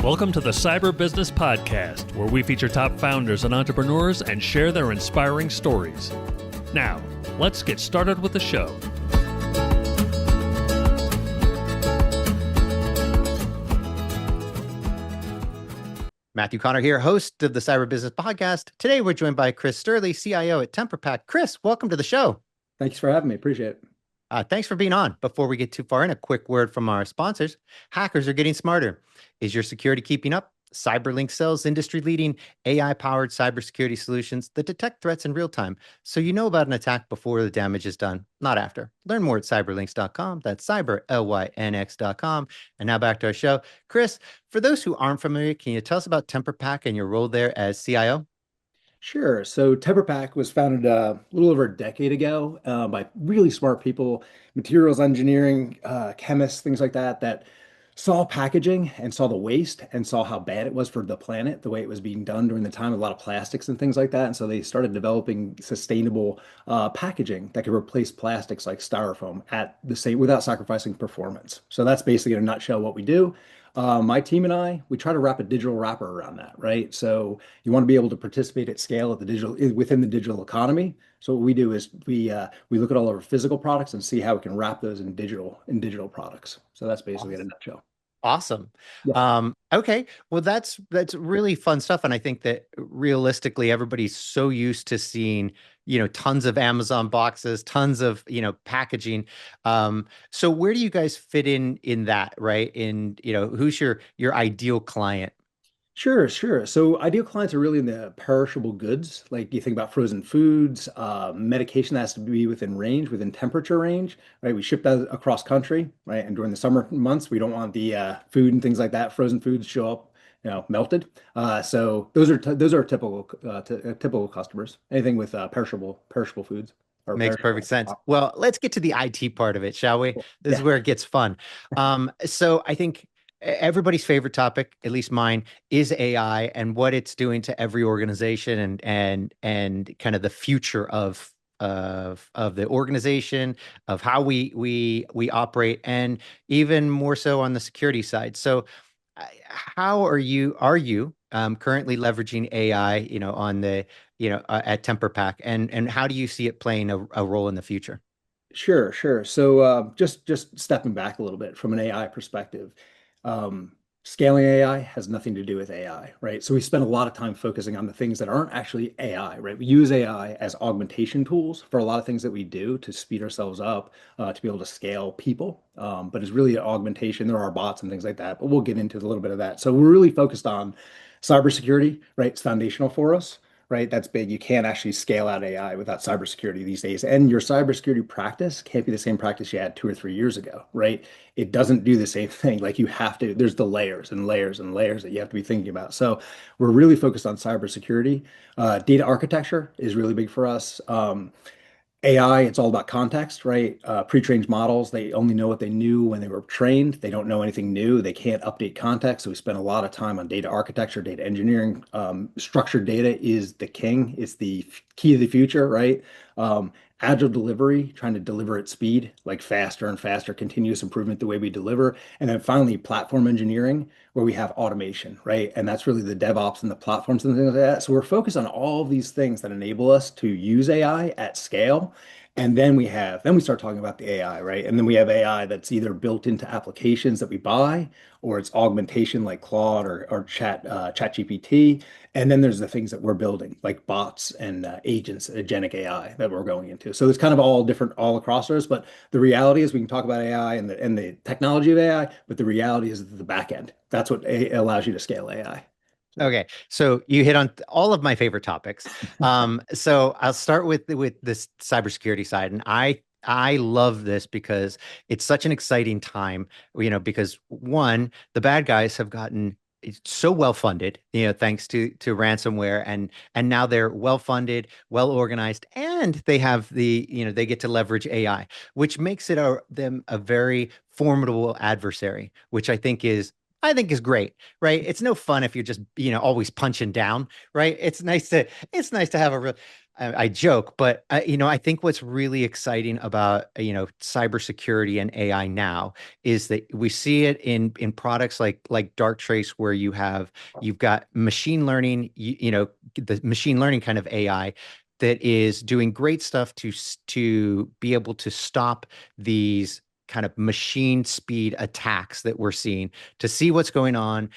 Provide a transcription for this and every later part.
Welcome to the Cyber Business Podcast, where we feature top founders and entrepreneurs and share their inspiring stories. Now, let's get started with the show. Matthew Connor here, host of the Cyber Business Podcast. Today, we're joined by Chris Stierle, CIO at TemperPack. Chris, welcome to the show. Thanks for having me. Appreciate it. Thanks for being on. Before we get too far in, a quick word from our sponsors. Hackers are getting smarter. Is your security keeping up? CyberLink sells industry-leading AI-powered cybersecurity solutions that detect threats in real time, so you know about an attack before the damage is done, not after. Learn more at cyberlinks.com. That's cyberlynx.com. And now back to our show. Chris, for those who aren't familiar, can you tell us about TemperPack and your role there as CIO? Sure. So TemperPack was founded a little over a decade ago by really smart people, materials engineering, chemists, things like that, that saw packaging and saw the waste and saw how bad it was for the planet, the way it was being done during the time, a lot of plastics and things like that. And so they started developing sustainable packaging that could replace plastics like styrofoam at the same without sacrificing performance. So that's basically in a nutshell what we do. My team and I, we try to wrap a digital wrapper around that, right? So you want to be able to participate at scale at the within the digital economy. So what we do is we look at all of our physical products and see how we can wrap those in digital products. So that's basically in a nutshell. Awesome. Yeah. Okay. Well, that's really fun stuff. And I think that realistically, everybody's so used to seeing, tons of Amazon boxes, tons of, packaging. So where do you guys fit in that, right? Who's your ideal client? Sure. So ideal clients are really in the perishable goods. Like you think about frozen foods, medication that has to be within range, within temperature range, right? We ship that across country, right? And during the summer months, we don't want the food and things like that, frozen foods show up, melted. So those are typical customers. Anything with perishable foods or Makes perishable. perfect sense. Well, let's get to the IT part of it, shall we? This is Yeah. where it gets fun. So I think everybody's favorite topic, at least mine, is AI and what it's doing to every organization and kind of the future of the organization, of how we operate, and even more so on the security side. So how are you currently leveraging AI, on the, at TemperPack, and how do you see it playing a role in the future? Sure. So just stepping back a little bit from an AI perspective, scaling AI has nothing to do with AI, right? So we spend a lot of time focusing on the things that aren't actually AI, right? We use AI as augmentation tools for a lot of things that we do to speed ourselves up, to be able to scale people. But it's really an augmentation. There are bots and things like that, but we'll get into a little bit of that. So we're really focused on cybersecurity, right? It's foundational for us. Right, that's big. You can't actually scale out AI without cybersecurity these days. And your cybersecurity practice can't be the same practice you had 2 or 3 years ago, right? It doesn't do the same thing. Like you have to, there's the layers and layers and layers that you have to be thinking about. So we're really focused on cybersecurity. Data architecture is really big for us. AI, it's all about context, right? Pre-trained models, they only know what they knew when they were trained. They don't know anything new. They can't update context. So we spend a lot of time on data architecture, data engineering. Structured data is the king. It's the key to the future, right? Agile delivery, trying to deliver at speed, like faster and faster, continuous improvement, the way we deliver. And then finally, platform engineering, where we have automation, right? And that's really the DevOps and the platforms and things like that. So we're focused on all of these things that enable us to use AI at scale. And then we start talking about the AI, right? And then we have AI that's either built into applications that we buy, or it's augmentation like Claude or ChatGPT. And then there's the things that we're building, like bots and agents, agentic AI that we're going into. So it's kind of all different all across us. But the reality is we can talk about AI and the technology of AI, but the reality is the back end. That's what allows you to scale AI. Okay, so you hit on all of my favorite topics. So I'll start with this cybersecurity side, and I love this because it's such an exciting time. Because one, the bad guys have gotten so well funded, thanks to ransomware, and now they're well funded, well organized, and they have they get to leverage AI, which makes it them a very formidable adversary, which I think is great, right? It's no fun if you're just, always punching down, right? It's nice to have I joke, but I think what's really exciting about cybersecurity and AI now is that we see it in products like Darktrace, where you've got machine learning, the machine learning kind of AI that is doing great stuff to be able to stop these kind of machine speed attacks that we're seeing, to see what's going on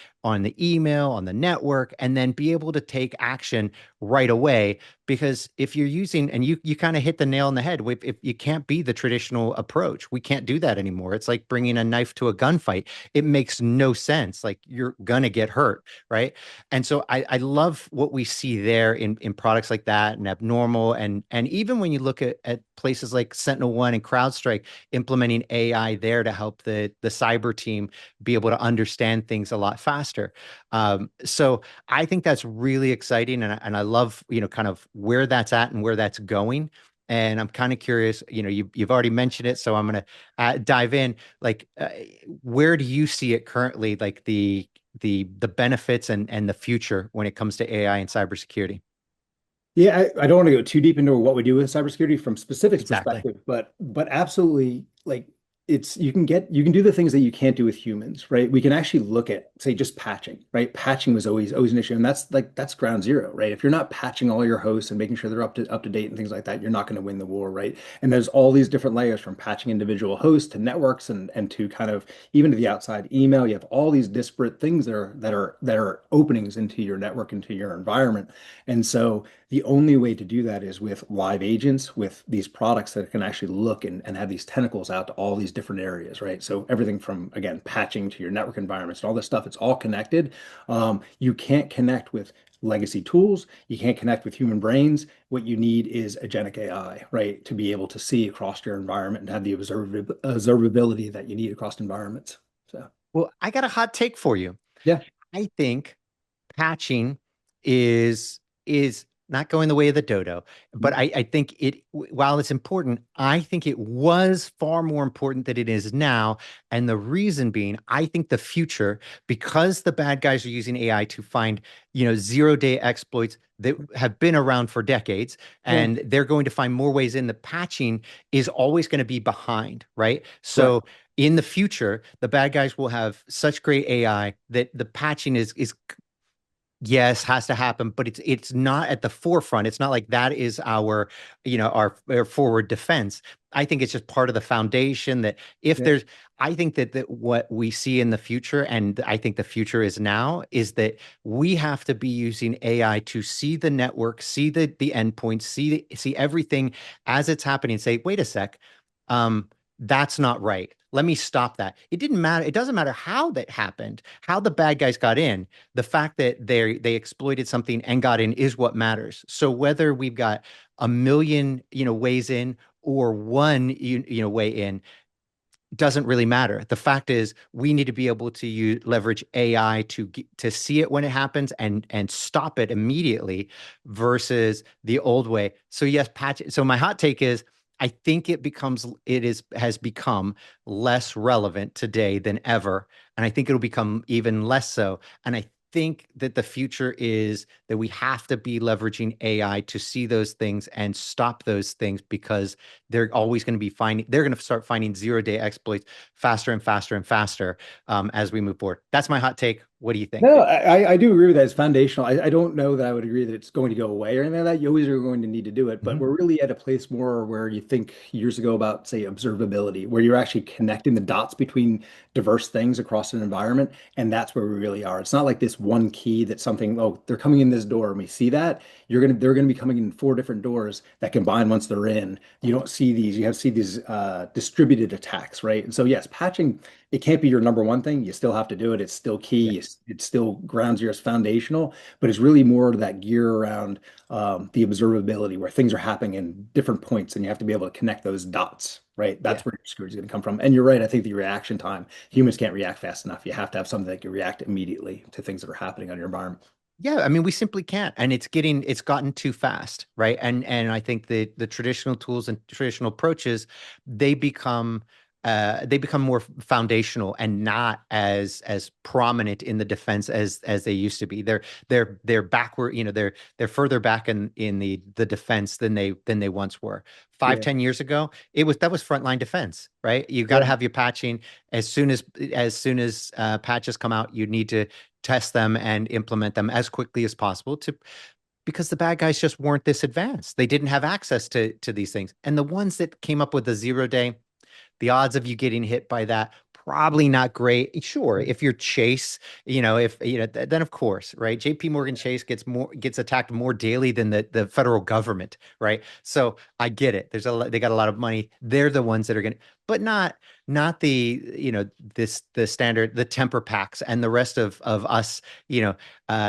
the email, on the network, and then be able to take action right away. Because if you're using, and you kind of hit the nail on the head, if you can't be the traditional approach, we can't do that anymore. It's like bringing a knife to a gunfight. It makes no sense. Like, you're gonna get hurt, right? And so I love what we see there in products like that and Abnormal, and even when you look at places like SentinelOne and CrowdStrike implementing AI there to help the cyber team be able to understand things a lot faster. So I think that's really exciting, and I love kind of where that's at and where that's going. And I'm kind of curious, you've already mentioned it, so I'm going to dive in. Like, where do you see it currently, like the benefits and the future when it comes to AI and cybersecurity? Yeah, I don't want to go too deep into what we do with cybersecurity from specifics Exactly. perspective, but absolutely, like, you can do the things that you can't do with humans, right? We can actually look at, say, just patching, right? Patching was always an issue, and that's ground zero, right? If you're not patching all your hosts and making sure they're up to date and things like that, you're not going to win the war, right? And there's all these different layers, from patching individual hosts to networks, and to kind of even to the outside email. You have all these disparate things that are openings into your network, into your environment. And so the only way to do that is with live agents, with these products that can actually look and have these tentacles out to all these different areas, right? So everything from, again, patching to your network environments and all this stuff, it's all connected. You can't connect with legacy tools. You can't connect with human brains. What you need is agentic AI, right? To be able to see across your environment and have the observability that you need across environments. So, Well, I got a hot take for you. yeah. I think patching is not going the way of the dodo, but I think while it's important, I think it was far more important than it is now. And the reason being, I think the future, because the bad guys are using AI to find, zero-day exploits that have been around for decades, Yeah. and they're going to find more ways in. The patching is always going to be behind, right? Correct. So in the future, the bad guys will have such great AI that the patching is yes, has to happen, but it's not at the forefront. It's not like that is our forward defense. I think it's just part of the foundation that if Yeah. there's, I think that what we see in the future, and I think the future is now, is that we have to be using AI to see the network, see the endpoints, see everything as it's happening. Say, wait a sec, that's not right. Let me stop that. It didn't matter. It doesn't matter how that happened, how the bad guys got in. The fact that they exploited something and got in is what matters. So whether we've got a million, ways in, or one, way in, doesn't really matter. The fact is, we need to be able to leverage AI to see it when it happens and stop it immediately, versus the old way. So yes, patch. So my hot take is, I think has become less relevant today than ever, and I think it'll become even less so. And I think that the future is that we have to be leveraging AI to see those things and stop those things, because they're going to start finding zero-day exploits faster and faster and faster, as we move forward. That's my hot take. What do you think? No, I do agree with that. It's foundational. I don't know that I would agree that it's going to go away or anything like that. You always are going to need to do it, but Mhm. we're really at a place more where you think years ago about, say, observability, where you're actually connecting the dots between diverse things across an environment, and that's where we really are. It's not like this one key that something, oh, they're coming in this door, and we see that. They're gonna be coming in four different doors that combine once they're in. You don't see these. You have to see these distributed attacks, right? And so yes, patching, it can't be your number one thing. You still have to do it. It's still Yeah. key. It's still ground zero. It's foundational, but it's really more that gear around the observability, where things are happening in different points, and you have to be able to connect those dots, right? Yeah. That's where your security is going to come from. And you're right. I think the reaction time, humans can't react fast enough. You have to have something that can react immediately to things that are happening on your environment. Yeah, I mean, we simply can't, and it's gotten too fast, right? And I think the traditional tools and traditional approaches, they become they become more foundational and not as prominent in the defense as they used to be. They're backward, they're further back in the defense than they once were. Five, Yeah. 10 years ago, that was frontline defense, right? You got to Yeah. have your patching as soon as patches come out, you need to test them and implement them as quickly as possible to because the bad guys just weren't this advanced. They didn't have access to these things. And the ones that came up with the 0 day, the odds of you getting hit by that probably not great. Sure, if you're Chase, if then of course, right? JP Morgan Chase gets attacked more daily than the federal government, right? So I get it. They got a lot of money. They're the ones that are going to, but not the, the standard, the temper packs and the rest of us,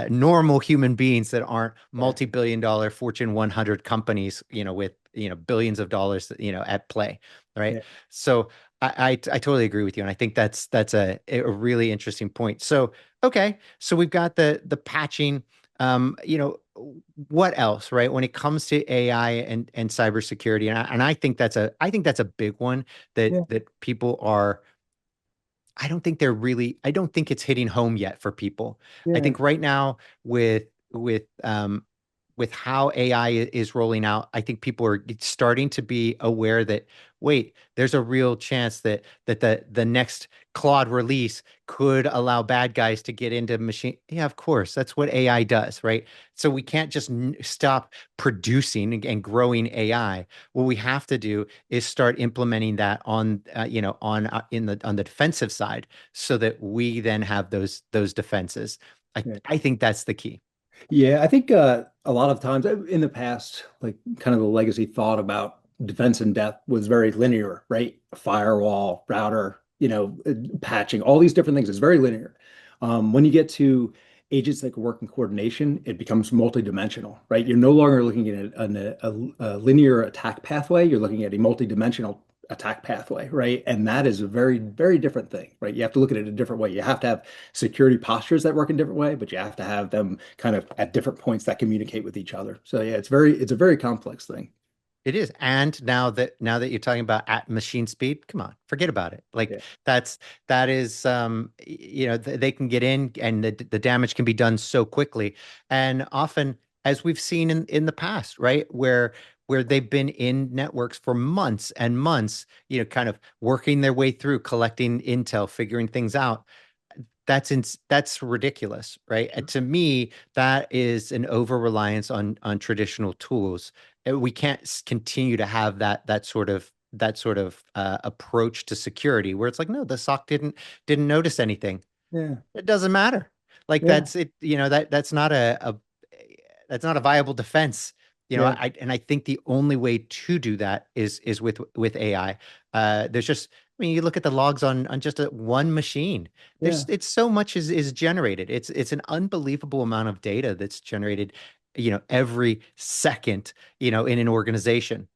normal human beings that aren't Yeah. multi-billion dollar Fortune 100 companies, with, billions of dollars, at play, right? Yeah. So I totally agree with you, and I think that's a really interesting point. So okay, so we've got the patching. What else, right? When it comes to AI and cybersecurity, and I think that's a big one Yeah. that people are. I don't think it's hitting home yet for people. I Yeah. think right now with how AI is rolling out, I think people are starting to be aware that wait, there's a real chance that the next Claude release could allow bad guys to get into machine. Yeah, of course, that's what AI does, right? So we can't just stop producing and growing AI. What we have to do is start implementing that on the defensive side, so that we then have those defenses. I Yeah. I think that's the key. Yeah, I think a lot of times in the past, like kind of the legacy thought about defense in depth was very linear, right? Firewall, router, patching, all these different things. It's very linear. When you get to agents that can work in coordination, it becomes multidimensional, right? You're no longer looking at a linear attack pathway. You're looking at a multidimensional attack pathway, right? And that is a very, very different thing, right? You have to look at it a different way. You have to have security postures that work in a different way, but you have to have them kind of at different points that communicate with each other. So yeah, it's a very complex thing. It is. And now that you're talking about at machine speed, come on, forget about it. Like Yeah. that is they can get in and the damage can be done so quickly. And often, as we've seen in the past, right? Where they've been in networks for months and months, kind of working their way through, collecting intel, figuring things out. That's ridiculous, right? And to me, that is an over reliance on traditional tools. And we can't continue to have that sort of approach to security where it's like, no, the SOC didn't notice anything. Yeah. It doesn't matter. Like Yeah. that's it. That's not a viable defense. Yeah. I think the only way to do that is with AI. There's just, I mean, you look at the logs on just one machine. Yeah. It's so much is generated. It's an unbelievable amount of data that's generated, every second, in an organization.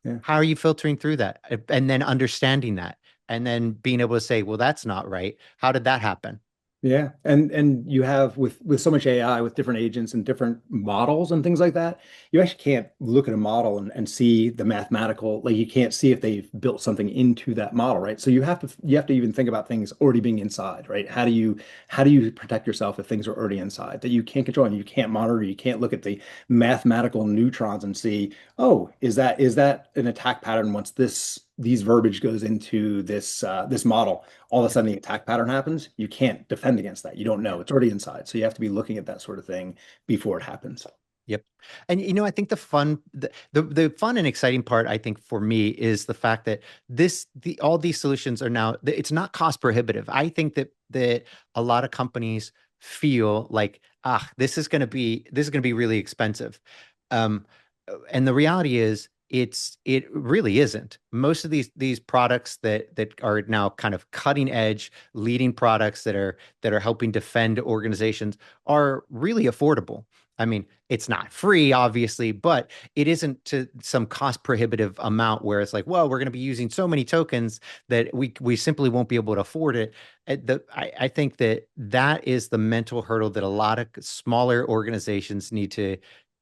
Yeah. How are you filtering through that and then understanding that and then being able to say, well, that's not right. How did that happen? Yeah, and you have with so much AI with different agents and different models and things like that, you actually can't look at a model and see the mathematical, like you can't see if they've built something into that model, right? So you have to even think about things already being inside, right? How do you protect yourself if things are already inside that you can't control and you can't monitor, you can't look at the mathematical neutrons and see, oh, is that an attack pattern once these verbiage goes into this model? All of a sudden the attack pattern happens, you can't defend against that. You don't know. It's already inside. So you have to be looking at that sort of thing before it happens. Yep. And I think the fun and exciting part, I think, for me is the fact that all these solutions are now, it's not cost prohibitive. I think that a lot of companies feel like, this is going to be really expensive. Um, and the reality is it really isn't. Most of these products that are now kind of cutting edge, leading products that are helping defend organizations are really affordable. I mean, it's not free, obviously, but it isn't to some cost prohibitive amount where it's like, well, we're going to be using so many tokens that we simply won't be able to afford it. I think that is the mental hurdle that a lot of smaller organizations need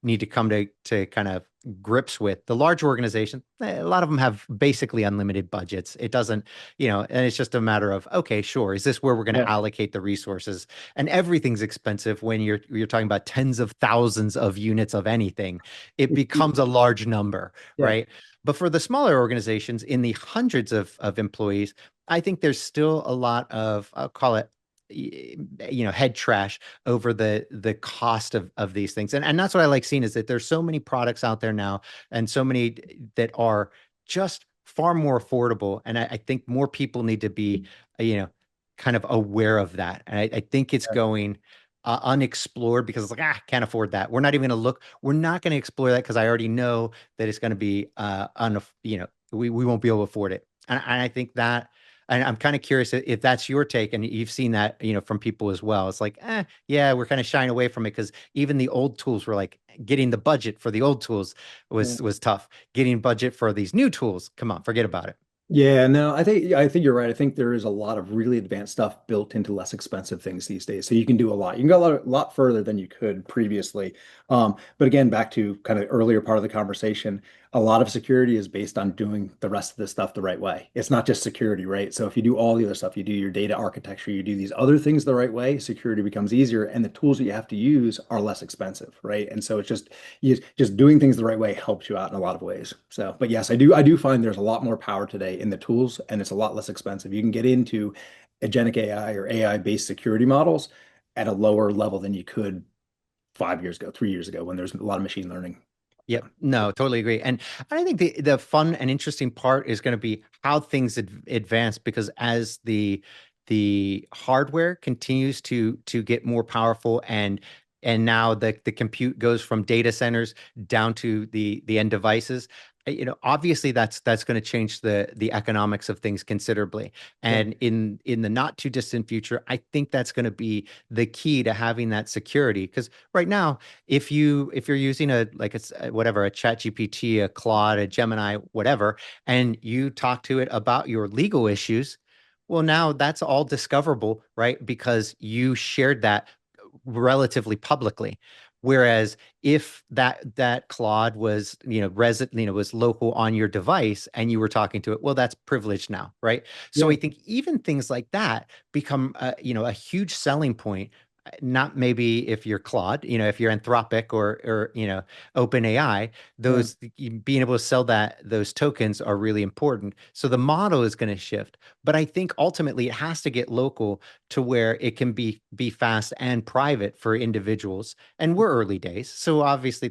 need to come to kind of grips with. The large organizations, a lot of them have basically unlimited budgets. It doesn't, and it's just a matter of, okay, sure, is this where we're going to Yeah. allocate the resources? And everything's expensive when you're talking about tens of thousands of units of anything. It becomes a large number, Yeah. right? But for the smaller organizations in the hundreds of employees, I think there's still a lot of, I'll call it, head trash over the cost of these things. And that's what I like seeing, is that there's so many products out there now, and so many that are just far more affordable. And I think more people need to be, kind of aware of that. And I think it's going unexplored, because it's like, can't afford that. We're not even going to look. We're not going to explore that because I already know that it's going to be, we won't be able to afford it. And I think that, and I'm kind of curious if that's your take, and you've seen that, from people as well. It's like, yeah, we're kind of shying away from it because even the old tools were like, getting the budget for the old tools Yeah. was tough. Getting budget for these new tools, come on, forget about it. Yeah, no, I think you're right. I think there is a lot of really advanced stuff built into less expensive things these days. So you can do a lot. You can go a lot further than you could previously. But again, back to kind of earlier part of the conversation, a lot of security is based on doing the rest of this stuff the right way. It's not just security, right? So if you do all the other stuff, you do your data architecture, you do these other things the right way, security becomes easier, and the tools that you have to use are less expensive, right? And so it's just doing things the right way helps you out in a lot of ways. So, but yes, I do find there's a lot more power today in the tools, and it's a lot less expensive. You can get into agentic AI or AI-based security models at a lower level than you could 5 years ago, 3 years ago, when there's a lot of machine learning. Yep. No, totally agree. And I think the fun and interesting part is going to be how things advance, because as the hardware continues to get more powerful, and now the compute goes from data centers down to the end devices, obviously that's going to change the economics of things considerably. Yeah. And in the not too distant future, I think that's going to be the key to having that security. Because right now, if you're using whatever, a chat GPT, a Claude, a Gemini, whatever, and you talk to it about your legal issues, well, now that's all discoverable, right? Because you shared that relatively publicly. Whereas if that Claude was, was local on your device and you were talking to it, well, that's privileged now, right? So Yeah. I think even things like that become, a huge selling point. Not maybe if you're Claude, if you're Anthropic or OpenAI, Yeah. those being able to sell those tokens are really important. So the model is going to shift, but I think ultimately it has to get local to where it can be fast and private for individuals. And we're early days, so obviously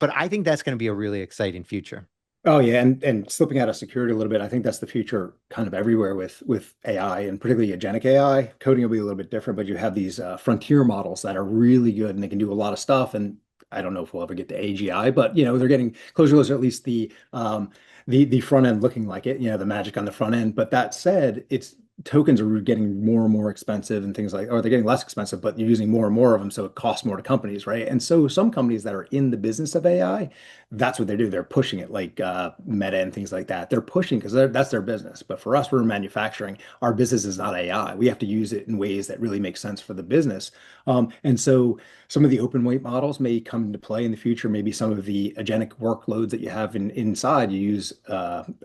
but I think that's going to be a really exciting future. Oh yeah, and slipping out of security a little bit, I think that's the future kind of everywhere with AI, and particularly agentic AI. Coding will be a little bit different, but you have these frontier models that are really good and they can do a lot of stuff. And I don't know if we'll ever get to AGI, but they're getting closer to at least the front end looking like it, the magic on the front end. But that said, it's tokens are getting more and more expensive and things like, or they're getting less expensive, but you're using more and more of them, so it costs more to companies, right? And so some companies that are in the business of AI, that's what they do. They're pushing it, like Meta and things like that. They're pushing because that's their business. But for us, we're in manufacturing. Our business is not AI. We have to use it in ways that really make sense for the business. And so some of the open weight models may come into play in the future. Maybe some of the agentic workloads that you have inside, you use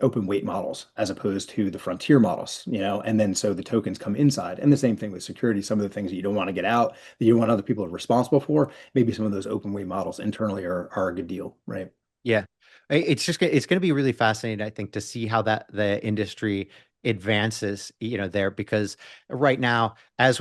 open weight models as opposed to the frontier models, and then so the tokens come inside. And the same thing with security. Some of the things that you don't want to get out, that you want other people responsible for, maybe some of those open weight models internally are a good deal, right? Yeah. It's going to be really fascinating, I think, to see how the industry advances, there, because right now, as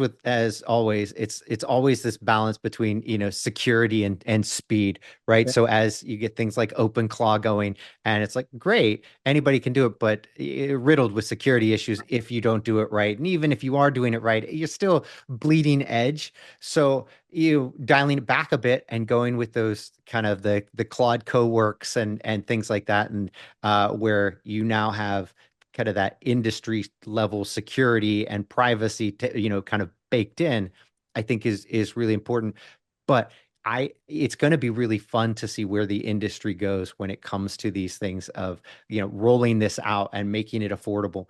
always, it's always this balance between, security and speed, right? Yeah. So as you get things like OpenClaw going, and it's like, great, anybody can do it, but riddled with security issues if you don't do it right. And even if you are doing it right, you're still bleeding edge. So you dialing it back a bit and going with those kind of the Claude co-works and things like that, and where you now have kind of that industry level security and privacy kind of baked in, I think is really important. But it's going to be really fun to see where the industry goes when it comes to these things of, rolling this out and making it affordable.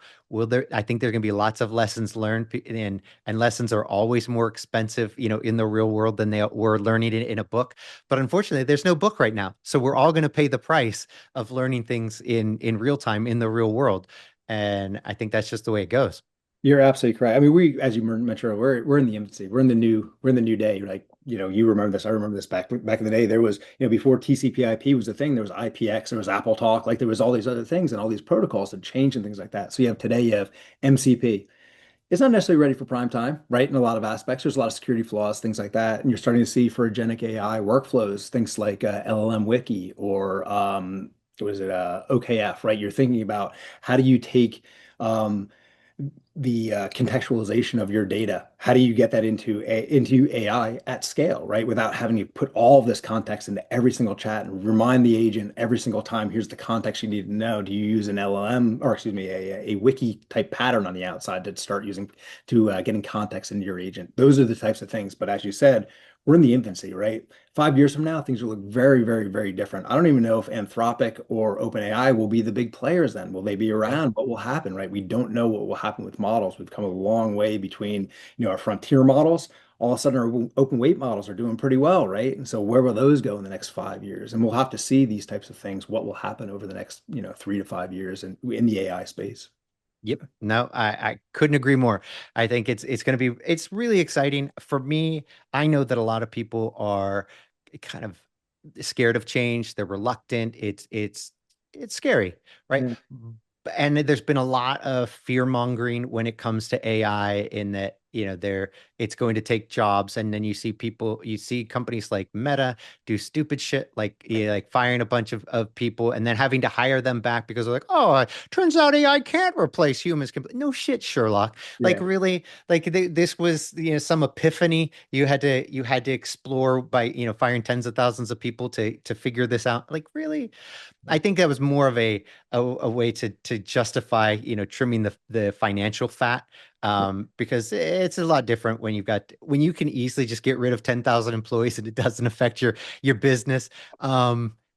I think there are going to be lots of lessons learned, and lessons are always more expensive, in the real world than they were learning it in a book. But unfortunately, there's no book right now. So we're all going to pay the price of learning things in real time in the real world. And I think that's just the way it goes. You're absolutely correct. I mean, as you mentioned, we're in the infancy. We're in the new day. Like, you remember this. I remember this back in the day. There was, before TCP/IP was a thing. There was IPX. There was Apple Talk. Like, there was all these other things and all these protocols that changed and things like that. So you have MCP. It's not necessarily ready for prime time, right? In a lot of aspects, there's a lot of security flaws, things like that. And you're starting to see for agentic AI workflows, things like LLM Wiki or what is it, OKF, right? You're thinking about how do you take um, the contextualization of your data. How do you get that into AI at scale, right? Without having to put all of this context into every single chat and remind the agent every single time, here's the context you need to know. Do you use an LLM, or excuse me, a wiki type pattern on the outside to start using to getting context into your agent? Those are the types of things. But as you said, we're in the infancy, right? 5 years from now, things will look very, very, very different. I don't even know if Anthropic or OpenAI will be the big players then. Will they be Yeah. around? What will happen, right? We don't know what will happen with models. We've come a long way between, our frontier models. All of a sudden, our open weight models are doing pretty well, right? And so where will those go in the next 5 years? And we'll have to see these types of things, what will happen over the next, 3 to 5 years in the AI space. Yep. No, I couldn't agree more. I think it's going to be it's really exciting for me. I know that a lot of people are kind of scared of change. They're reluctant. It's scary, right? Yeah. And there's been a lot of fear mongering when it comes to AI in that, it's going to take jobs. And then you see companies like Meta do stupid shit like, like firing a bunch of people and then having to hire them back because they're like, oh, turns out AI can't replace humans. No shit, Sherlock. Like Yeah. really, like this was, some epiphany you had to explore by, firing tens of thousands of people to figure this out. Like really, I think that was more of a way to justify, trimming the financial fat, because it's a lot different when you can easily just get rid of 10,000 employees and it doesn't affect your business.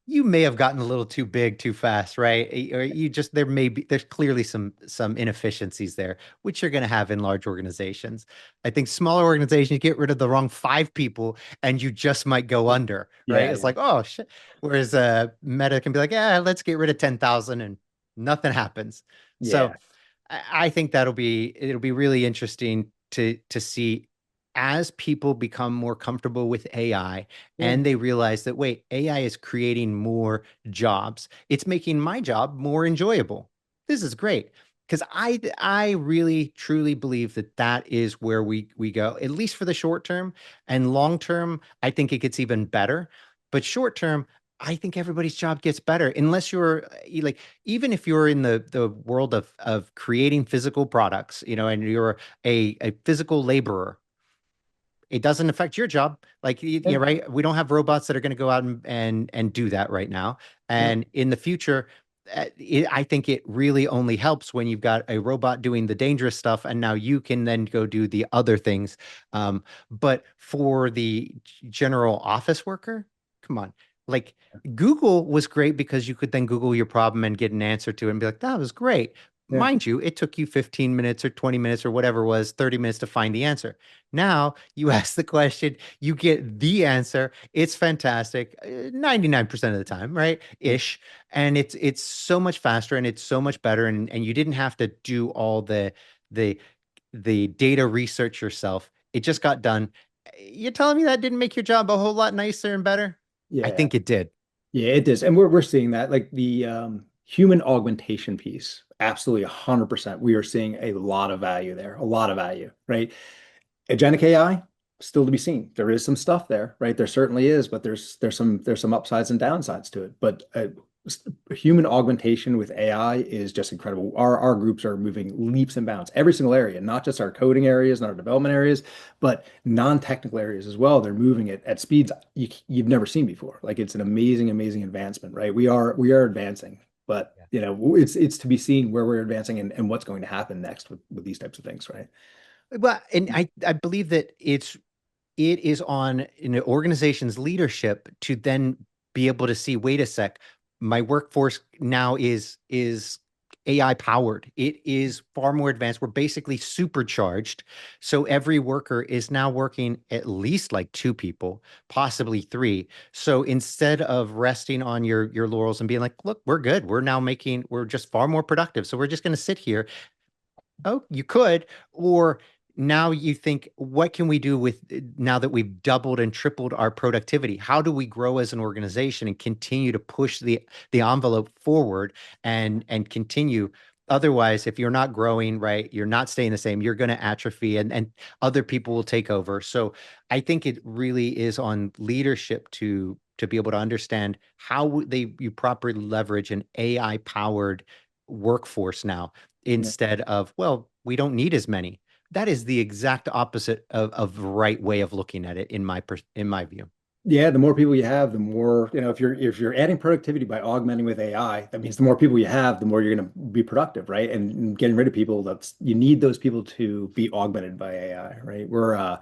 You may have gotten a little too big too fast, right? Or there's clearly some inefficiencies there, which you're going to have in large organizations. I think smaller organizations get rid of the wrong 5 people and you just might go under, right? Yeah. It's like, oh shit. Whereas Meta can be like, yeah, let's get rid of 10,000 and nothing happens. So Yeah. I think it'll be really interesting to see as people become more comfortable with AI Yeah. and they realize that, wait, AI is creating more jobs. It's making my job more enjoyable. This is great. Because I really truly believe that is where we go, at least for the short term. And long term, I think it gets even better. But short term, I think everybody's job gets better unless like, even if you're in the world of creating physical products, and you're a physical laborer, it doesn't affect your job. Like, Yeah. right? We don't have robots that are going to go out and do that right now. Yeah. And in the future, I think it really only helps when you've got a robot doing the dangerous stuff, and now you can then go do the other things. But for the general office worker, come on. Like, Google was great because you could then Google your problem and get an answer to it and be like, that was great. Yeah. Mind you, it took you 15 minutes or 20 minutes or whatever it was, 30 minutes to find the answer. Now you ask the question, you get the answer. It's fantastic, 99% of the time, right? Yeah. Ish. And it's so much faster and it's so much better. And you didn't have to do all the the data research yourself. It just got done. You're telling me that didn't make your job a whole lot nicer and better? I Yeah. think it did. Yeah, it is. And we're seeing that, like the human augmentation piece, absolutely 100%. We are seeing a lot of value there, a lot of value, right? Agentic AI, still to be seen. There is some stuff there, right? There certainly is, but there's some upsides and downsides to it. But human augmentation with AI is just incredible. Our groups are moving leaps and bounds, every single area, not just our coding areas, not our development areas, but non-technical areas as well. They're moving at speeds you've never seen before. Like, it's an amazing, amazing advancement, right? We are advancing, but it's to be seen where we're advancing and what's going to happen next with these types of things, right? Well, and I believe that it is on an organization's leadership to then be able to see, wait a sec, my workforce now is AI powered. It is far more advanced. We're basically supercharged. So every worker is now working at least like two people, possibly three. So instead of resting on your laurels and being like, look, we're good. We're just far more productive. So we're just going to sit here. Oh, you could. Or now you think, what can we do with now that we've doubled and tripled our productivity? How do we grow as an organization and continue to push the envelope forward and continue? Otherwise, if you're not growing, right, you're not staying the same, you're going to atrophy and other people will take over. So I think it really is on leadership to be able to understand how you properly leverage an AI powered workforce now Yeah. instead of, well, we don't need as many. That is the exact opposite of the right way of looking at it in my view. Yeah, the more people you have, the more, if you're adding productivity by augmenting with AI, that means the more people you have, the more you're going to be productive, right? And getting rid of people, that's you need those people to be augmented by AI, right? We're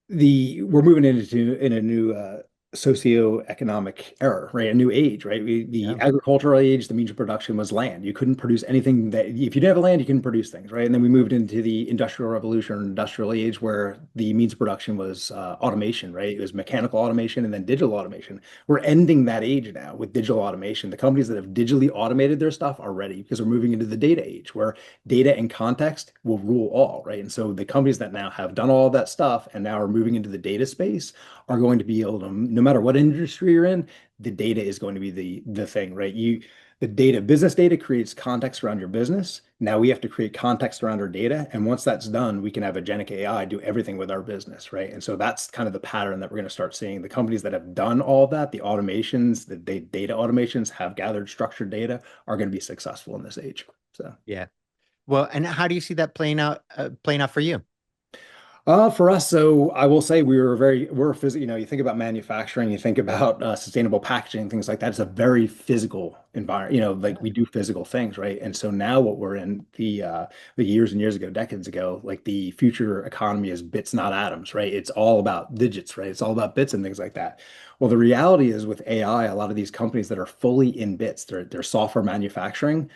moving into in a new socioeconomic era, right? A new age, right? The Yeah. agricultural age, the means of production was land. You couldn't produce anything that if you didn't have land, you couldn't produce things, right? And then we moved into the industrial revolution or industrial age where the means of production was automation, right? It was mechanical automation and then digital automation. We're ending that age now with digital automation. The companies that have digitally automated their stuff are ready because we're moving into the data age where data and context will rule all, right? And so the companies that now have done all of that stuff and now are moving into the data space are going to be able to, no matter what industry you're in, the data is going to be the thing, right? The data, business data creates context around your business. Now we have to create context around our data. And once that's done, we can have agentic AI do everything with our business, right? And so that's kind of the pattern that we're going to start seeing. The companies that have done all of that, the automations, data automations have gathered structured data are going to be successful in this age. So. Yeah. Well, and how do you see that playing out for you? For us, so I will say we're physical. You think about manufacturing, you think about sustainable packaging, things like that. It's a very physical environment. Like we do physical things, right? And so now what we're in the years and years ago, decades ago, like the future economy is bits, not atoms, right? It's all about digits, right? It's all about bits and things like that. Well, the reality is with AI, a lot of these companies that are fully in bits, they're software manufacturing,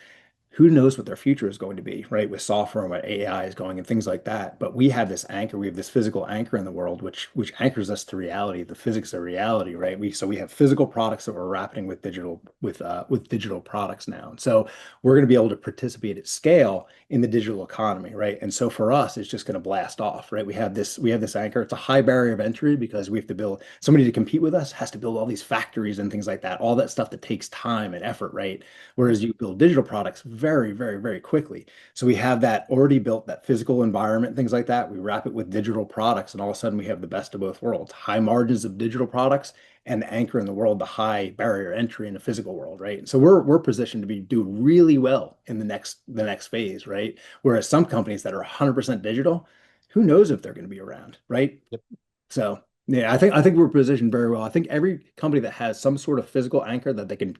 who knows what their future is going to be, right? With software and what AI is going and things like that. But we have this anchor, we have this physical anchor in the world, which anchors us to reality, the physics of reality, right? We have physical products that we're wrapping with digital products now. And so we're going to be able to participate at scale in the digital economy, right? And so for us, it's just going to blast off, right? We have this anchor. It's a high barrier of entry because we have to build somebody to compete with us has to build all these factories and things like that, all that stuff that takes time and effort, right? Whereas you build digital products very, very, very quickly. So we have that already built, that physical environment, things like that. We wrap it with digital products, and all of a sudden we have the best of both worlds, high margins of digital products and the anchor in the world, the high barrier entry in the physical world, right? And so we're positioned to be do really well in the next phase, right? Whereas some companies that are 100% digital, who knows if they're going to be around, right? Yep. So yeah, I think we're positioned very well. I think every company that has some sort of physical anchor that they can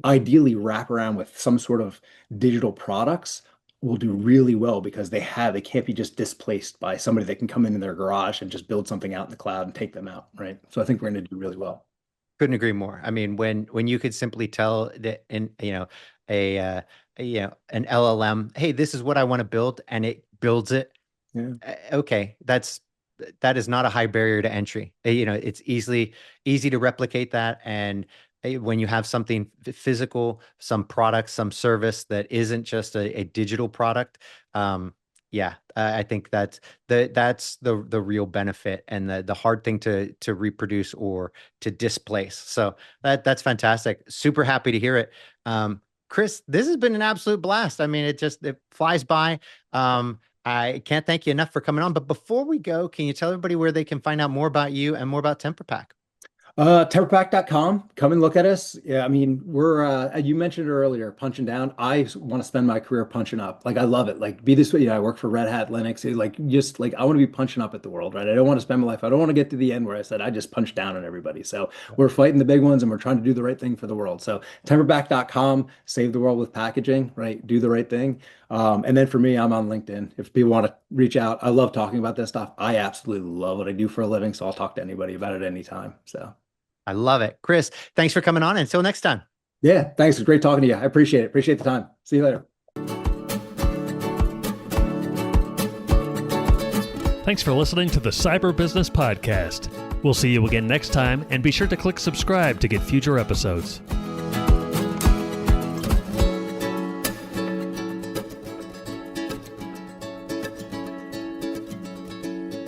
ideally wrap around with some sort of digital products will do really well because they can't be just displaced by somebody that can come into their garage and just build something out in the cloud and take them out, right? So I think we're going to do really well. Couldn't agree more. I mean, when you could simply tell that in a, an LLM, hey, this is what I want to build, and it builds it. Yeah. Okay, that is not a high barrier to entry. It's easy to replicate that, and when you have something physical, some product, some service that isn't just a digital product, yeah, I think that's the real benefit and the hard thing to reproduce or to displace. So that's fantastic. Super happy to hear it. Chris, this has been an absolute blast. I mean, it flies by. I can't thank you enough for coming on. But before we go, can you tell everybody where they can find out more about you and more about TemperPack? Temperpack.com. Come and look at us. Yeah, I mean, you mentioned earlier, punching down. I want to spend my career punching up. Like, I love it. Like, be this way. I work for Red Hat Linux. Just like, I want to be punching up at the world, right? I don't want to spend my life. I don't want to get to the end where I said, I just punch down on everybody. So we're fighting the big ones and we're trying to do the right thing for the world. So, temperpack.com, save the world with packaging, right? Do the right thing. And then for me, I'm on LinkedIn. If people want to reach out, I love talking about this stuff. I absolutely love what I do for a living, so I'll talk to anybody about it anytime. So I love it. Chris, thanks for coming on. Until next time. yeah, thanks. It's great talking to you. I appreciate it. Appreciate the time. See you later. Thanks for listening to the Cyber Business Podcast. We'll see you again next time, and be sure to click subscribe to get future episodes.